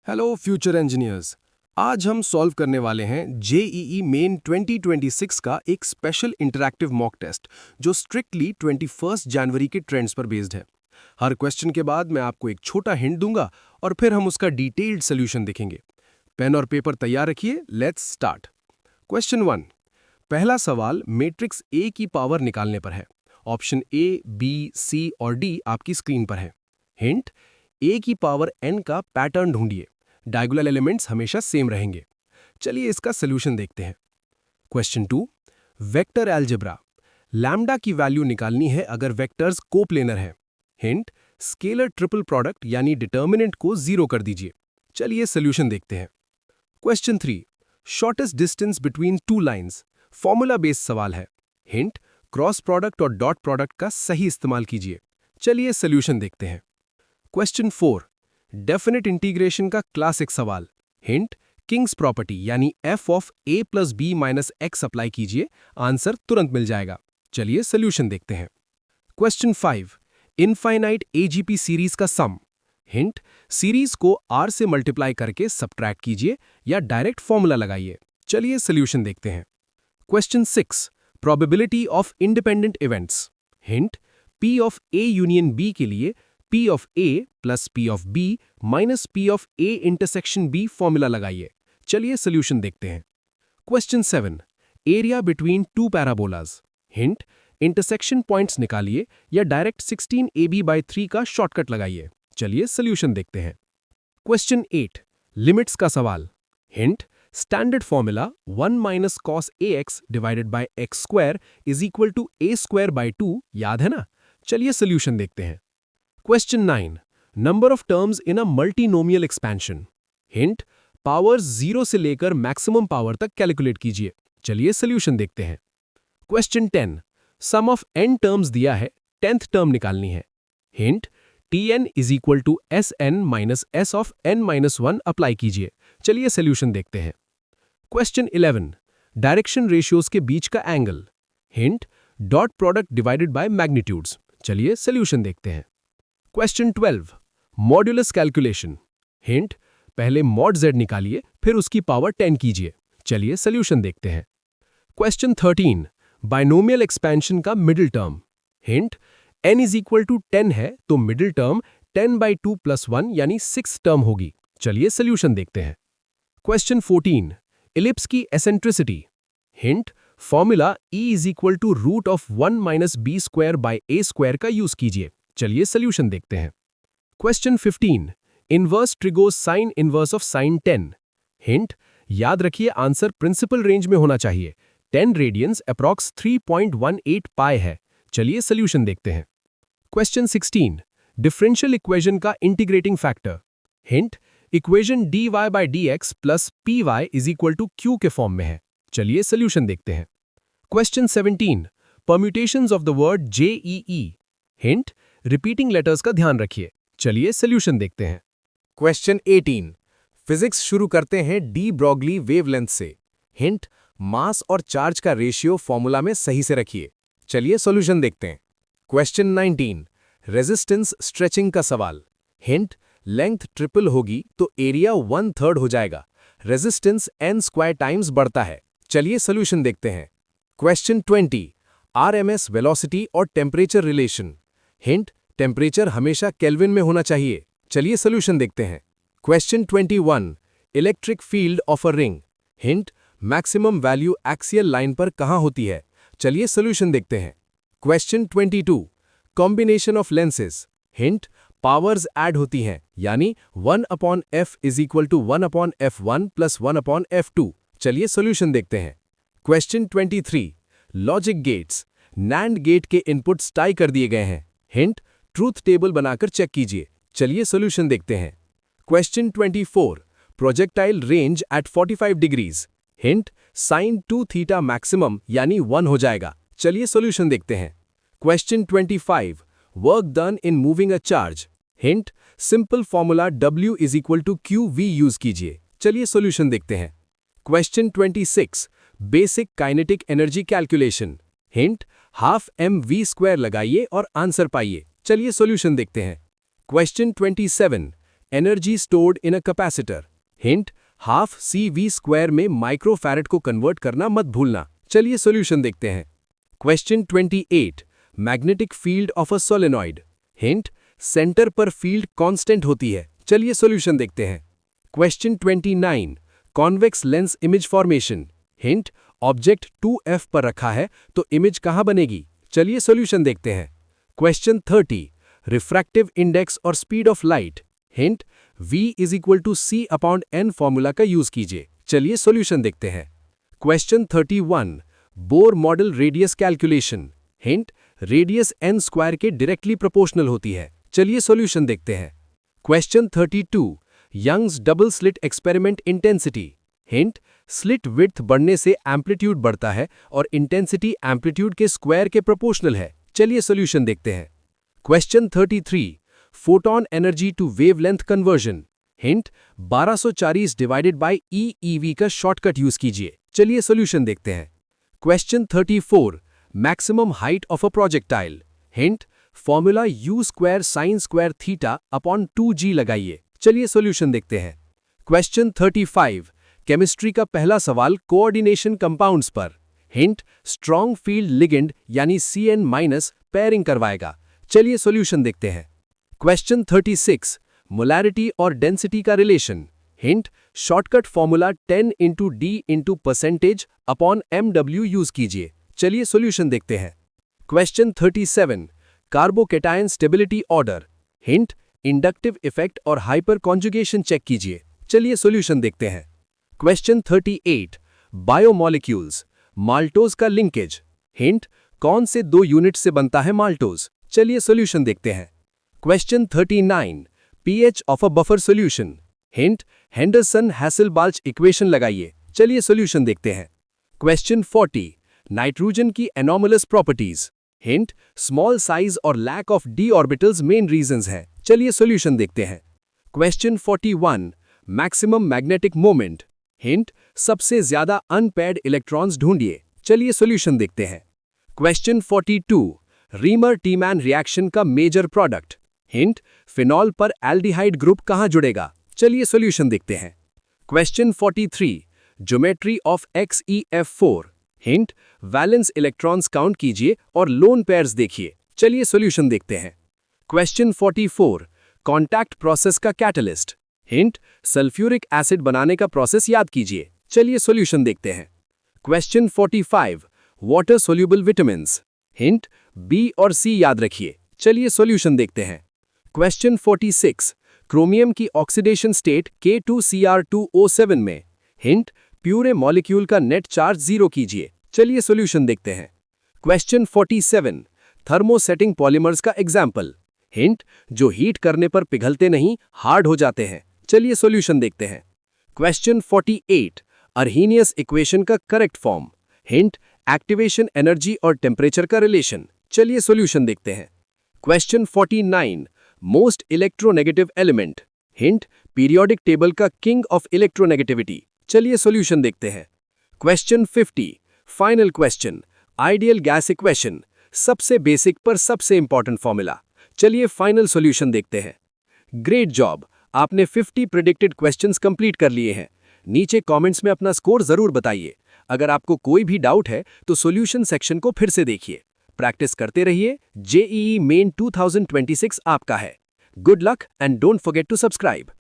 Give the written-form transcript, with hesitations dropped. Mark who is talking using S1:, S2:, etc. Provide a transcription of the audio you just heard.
S1: Hello future engineers. आज हम solve करने वाले हैं जेईई मेन 2026 का एक स्पेशल इंटरैक्टिव मॉक टेस्ट जो स्ट्रिक्टली 21 जनवरी के ट्रेंड्स पर बेस्ड है। हर क्वेश्चन के बाद मैं आपको एक छोटा हिंट दूंगा और फिर हम उसका डिटेल्ड सोल्यूशन देखेंगे। पेन और पेपर तैयार रखिए, लेट्स स्टार्ट। क्वेश्चन 1। पहला सवाल मैट्रिक्स ए की पावर निकालने पर है। ऑप्शन ए, बी, सी और डी आपकी स्क्रीन पर है। हिंट: ए की पावर एन का पैटर्न ढूंढिए। डायगोनल एलिमेंट्स हमेशा सेम रहेंगे। चलिए इसका सोल्यूशन देखते हैं। क्वेश्चन 2। Vector algebra. लैम्डा की वैल्यू निकालनी है अगर वेक्टर्स कोप्लेनर है। हिंट: स्केलर ट्रिपल प्रोडक्ट यानी डिटर्मिनेंट को जीरो कर दीजिए। चलिए सोल्यूशन देखते हैं। Question 3। Shortest distance between two lines. Formula based सवाल है। हिंट: क्रॉस प्रोडक्ट और डॉट प्रोडक्ट का सही इस्तेमाल कीजिए। चलिए सोल्यूशन देखते हैं। क्वेश्चन 4। डेफिनेट इंटीग्रेशन का क्लासिक सवाल। हिंट: किंग्स प्रॉपर्टी यानी f of a plus B minus X apply कीजिए, आंसर तुरंत मिल जाएगा। चलिए सोल्यूशन देखते हैं। क्वेश्चन 5। इनफाइनाइट एजीपी सीरीज का सम। हिंट: सीरीज को r से मल्टीप्लाई करके सब्ट्रैक्ट कीजिए या डायरेक्ट फॉर्मूला लगाइए। चलिए सोल्यूशन देखते हैं। Question 6। Probability of independent events. Hint: p of a union b के लिए P of A plus P of B minus P of A intersection B formula लगाइए। चलिए सोल्यूशन देखते हैं। Question 7। Area between two parabolas. Hint: intersection points निकालिए या direct 16ab/3 का shortcut लगाइए। चलिए सोल्यूशन देखते हैं। क्वेश्चन 8। लिमिट्स का सवाल। Hint: standard formula 1 minus cos ax divided by X square is equal to a square by 2 याद है ना। चलिए सोल्यूशन देखते हैं। Question 9. Number of terms in a multinomial expansion. Hint: powers 0 से लेकर मैक्सिमम पावर तक कैलकुलेट कीजिए। चलिए सोल्यूशन देखते हैं। Question 10. Sum of n terms दिया है, 10th टर्म निकालनी है। Hint: tn is equal to sn minus s of n minus 1 apply कीजिए। चलिए सोल्यूशन देखते हैं। Question 11. डायरेक्शन रेशियोज के बीच का angle. Hint: dot product divided by magnitudes. चलिए सोल्यूशन देखते हैं। क्वेश्चन 12। Modulus calculation. हिंट: पहले मॉड z निकालिए फिर उसकी पावर 10 कीजिए। चलिए सोल्यूशन देखते हैं। क्वेश्चन 13। बाइनोमियल एक्सपेंशन का middle term. Hint: n is equal to 10 है तो मिडिल टर्म 10/2 प्लस 1 यानी 6 टर्म होगी। चलिए सोल्यूशन देखते हैं। क्वेश्चन 14। इलिप्स की eccentricity. Hint: formula E is equal to root of 1 minus B square by a square का यूज कीजिए। चलिए सोल्यूशन देखते हैं। क्वेश्चन 15। इनवर्स ट्रिगोस sine inverse of sine 10। Hint: याद रखिए आंसर प्रिंसिपल रेंज में होना चाहिए। 10 रेडियंस अप्रॉक्स 3.18 पाई है। चलिए सोल्यूशन देखते हैं। क्वेश्चन 16। डिफरेंशियल इक्वेशन का integrating factor. Hint: equation dy by dx plus py is equal to q के फॉर्म में है। चलिए सोल्यूशन देखते हैं। Question 17। Permutations of the word JEE. Hint: repeating letters का ध्यान रखिए। चलिए सोल्यूशन देखते हैं।
S2: क्वेश्चन 18। फिजिक्स शुरू करते हैं डी ब्रॉगली वेवलेंथ से। हिंट: मास और चार्ज का रेशियो फॉर्मूला में सही से रखिए। चलिए सॉल्यूशन देखते हैं। क्वेश्चन 19। रेजिस्टेंस स्ट्रेचिंग का सवाल। हिंट: लेंथ ट्रिपल होगी तो एरिया 1/3 हो जाएगा। रेजिस्टेंस n स्क्वायर टाइम्स बढ़ता है। चलिए सॉल्यूशन देखते हैं। क्वेश्चन 20। आरएमएस वेलोसिटी और टेम्परेचर रिलेशन। हिंट: टेम्परेचर हमेशा केल्विन में होना चाहिए। चलिए सॉल्यूशन देखते हैं। Question 21। Electric field of a ring. Hint: maximum value axial line पर कहां होती है। चलिए सॉल्यूशन देखते हैं। Question 22। Combination of lenses. Hint: powers add होती हैं यानी 1/f is equal to 1/f1 plus 1/f2। चलिए सॉल्यूशन देखते हैं। Question 23। Logic gates. NAND gate के इनपुट्स टाई कर दिए गए हैं। हिंट: ट्रूथ टेबल बनाकर चेक कीजिए। चलिए सॉल्यूशन देखते हैं। Question 24। Projectile range at 45 degrees. Hint: sine 2 theta maximum यानी 1 हो जाएगा। चलिए सॉल्यूशन देखते हैं। Question 25। Work done in moving a charge. Hint: simple formula W is equal to QV use कीजिए। चलिए सॉल्यूशन देखते हैं। Question 26। Basic kinetic energy calculation. Hint: half mv² लगाइए और आंसर पाइए। चलिए सॉल्यूशन देखते हैं। Question 27। Energy stored in a capacitor. Hint, half CV² में माइक्रोफैरेड को कन्वर्ट करना मत भूलना। चलिए सॉल्यूशन देखते हैं। Question 28, magnetic field of a solenoid. Hint, centre पर फील्ड कांस्टेंट होती है। चलिए सॉल्यूशन देखते हैं। Question 29, convex lens image formation. Hint, object 2F पर रखा है तो इमेज कहां बनेगी? चलिए सॉल्यूशन देखते हैं। क्वेश्चन 30, रिफ्रैक्टिव इंडेक्स और speed of light. Hint, V = C/N formula का यूज कीजिए। चलिए सॉल्यूशन देखते हैं। Question 31, Bohr model radius calculation. Hint, radius n² के डायरेक्टली प्रोपोर्शनल होती है। चलिए सॉल्यूशन देखते हैं। Question 32, Young's double slit experiment intensity. Hint, slit width बढ़ने से एम्पलीट्यूड बढ़ता है और इंटेंसिटी एम्पलीट्यूड के स्क्वायर के प्रोपोर्शनल है। चलिए सॉल्यूशन देखते हैं। Question 33, photon energy to wavelength conversion. Hint, 1240 divided by EeV का शॉर्टकट यूज कीजिए। चलिए सॉल्यूशन देखते हैं। Question 34, maximum height of a projectile. Hint, formula U² sin² θ/2g लगाइए। चलिए सॉल्यूशन देखते हैं। क्वेश्चन 35, केमिस्ट्री का पहला सवाल कोऑर्डिनेशन कंपाउंड्स पर। हिंट, स्ट्रॉन्ग फील्ड लिगेंड यानी CN- पेयरिंग करवाएगा। चलिए सॉल्यूशन देखते हैं। क्वेश्चन 36, मोलैरिटी और डेंसिटी का relation. Hint, shortcut formula 10 × D × %/mW use कीजिए। चलिए सॉल्यूशन देखते हैं। Question 37, carbocation stability order. Hint, inductive effect और हाइपर कॉन्जुगेशन चेक कीजिए। चलिए सॉल्यूशन देखते हैं। क्वेश्चन 38, बायोमॉलिक्यूल्स, माल्टोज का लिंकेज। हिंट, कौन से 2 यूनिट से बनता है माल्टोज? चलिए सॉल्यूशन देखते हैं। Question 39, pH of a buffer solution. Hint, Henderson Hasselbalch equation लगाइए। चलिए सॉल्यूशन देखते हैं। क्वेश्चन 40, नाइट्रोजन की anomalous properties. Hint, small size और lack of d orbitals main reasons हैं। चलिए सॉल्यूशन देखते हैं। Question 41, maximum magnetic moment. Hint, सबसे ज्यादा अनपेयर्ड इलेक्ट्रॉन्स ढूंढिए। चलिए सॉल्यूशन देखते हैं। क्वेश्चन 42, रीमर टीमैन रिएक्शन का मेजर प्रोडक्ट। हिंट, फिनॉल पर एल्डिहाइड ग्रुप कहां जुड़ेगा? चलिए सॉल्यूशन देखते हैं। Question 43, geometry of XeF4। Hint, valence electrons count कीजिए और लोन पेयर्स देखिए। चलिए सॉल्यूशन देखते हैं। क्वेश्चन 44, कॉन्टैक्ट प्रोसेस का कैटलिस्ट। हिंट, सल्फ्यूरिक एसिड बनाने का प्रोसेस याद कीजिए। चलिए सॉल्यूशन देखते हैं। Question 45, water soluble vitamins. Hint, B और C याद रखिए। चलिए सॉल्यूशन देखते हैं। क्वेश्चन 46, क्रोमियम की ऑक्सीडेशन स्टेट K2Cr2O7 में। हिंट, प्यूरे मॉलिक्यूल का नेट चार्ज 0 कीजिए। चलिए सॉल्यूशन देखते हैं। क्वेश्चन 47, थर्मोसेटिंग पॉलीमर्स का एग्जाम्पल। हिंट, जो हीट करने पर पिघलते नहीं, हार्ड हो जाते हैं। चलिए सॉल्यूशन देखते हैं। क्वेश्चन 48, अर्हीनियस इक्वेशन का correct form. Hint, activation energy और टेम्परेचर का रिलेशन। चलिए सॉल्यूशन देखते हैं। Question 49, most electronegative element. Hint, periodic table का किंग ऑफ इलेक्ट्रोनेगेटिविटी। चलिए सॉल्यूशन देखते हैं। Question 50, final question, ideal gas equation, सबसे बेसिक पर सबसे इंपॉर्टेंट फॉर्मूला। चलिए फाइनल सॉल्यूशन देखते हैं। ग्रेट जॉब, आपने 50 प्रेडिक्टेड क्वेश्चंस कंप्लीट कर लिए हैं। नीचे कमेंट्स में अपना स्कोर जरूर बताइए। अगर आपको कोई भी डाउट है तो सॉल्यूशन सेक्शन को फिर से देखिए। प्रैक्टिस करते रहिए। JEE मेन 2026 आपका है। Good luck and don't forget to subscribe.